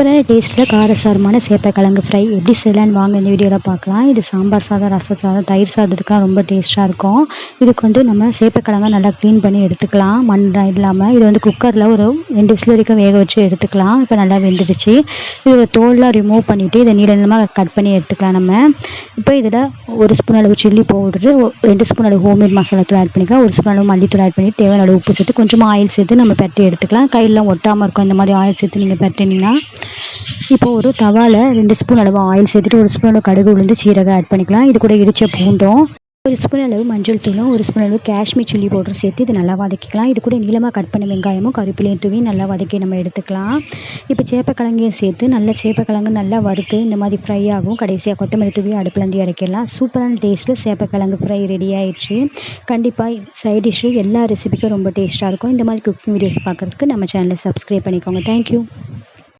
சூப்பரான டேஸ்ட்டில் காரசாரமான சேப்பக்கிழங்கு ஃப்ரை எப்படி செய்யலான்னு வாங்க இந்த வீடியோவில் பார்க்கலாம். இது சாம்பார் சாதம், ரச சாதம், தயிர் சாதத்துக்குலாம் ரொம்ப டேஸ்ட்டாக இருக்கும். இதுக்கு வந்து நம்ம சேப்பக்கிழங்கை நல்லா க்ளீன் பண்ணி எடுத்துக்கலாம். மண் இல்லாமல் இது வந்து குக்கரில் ஒரு 2 விசில் வரைக்கும் வேக வச்சு எடுத்துக்கலாம். இப்போ நல்லா வெந்துடுச்சு. இதோட தோல்லாம் ரிமூவ் பண்ணிவிட்டு இதை நீள நீளமாக கட் பண்ணி எடுத்துக்கலாம். நம்ம இப்போ இதில் 1 ஸ்பூன் அளவு சில்லி பவுடரு, 2 ஸ்பூன் அளவு ஹோம்மேட் மசாலா தூள் ஆட் பண்ணிக்கலாம். 1 ஸ்பூன் அளவு மல்லித்தூள் ஆட் பண்ணி தேவையான அளவு உப்பு சேர்த்து கொஞ்சமாக ஆயில் சேர்த்து நம்ம பரட்டி எடுத்துக்கலாம். கையெல்லாம் ஒட்டாமல் இருக்கும். இந்த மாதிரி ஆயில் சேர்த்து நீங்கள் பரட்டினீங்கன்னா இப்போ ஒரு தவாவில் 2 ஸ்பூன் அளவு ஆயில் சேர்த்துட்டு 1 ஸ்பூன் அளவு கடுகு, உளுந்து, சீரகம் ஆட் பண்ணிக்கலாம். இது கூட இடிச்ச பூண்டும், 1 ஸ்பூன் அளவு மஞ்சள் தூளும், 1 ஸ்பூன் அளவு காஷ்மீர் சில்லி பவுடரும் சேர்த்து இது நல்லா வதக்கிக்கலாம். இது கூட நீளமாக கட் பண்ண வெங்காயமும் கருவேப்பிலையும் தூவி நல்லா வதக்கி நம்ம எடுத்துக்கலாம். இப்போ சேப்பக்கிழங்கையும் சேர்த்து சேப்பக்கிழங்கு நல்லா வறுத்து இந்த மாதிரி ஃப்ரை ஆகும். கடைசியாக கொத்தமல்லி தூவி அடுப்புலேருந்து இறக்கிடலாம். சூப்பரான டேஸ்ட்டில் சேப்பக்கிழங்கு ஃப்ரை ரெடி ஆயிடுச்சு. கண்டிப்பாக சைட் டிஷ்ஷு எல்லா ரெசிபிக்கும் ரொம்ப டேஸ்ட்டாக இருக்கும். இந்த மாதிரி குக்கிங் வீடியோஸ் பார்க்குறதுக்கு நம்ம சேனலை சப்ஸ்கிரைப் பண்ணிக்கோங்க. தேங்க்யூ.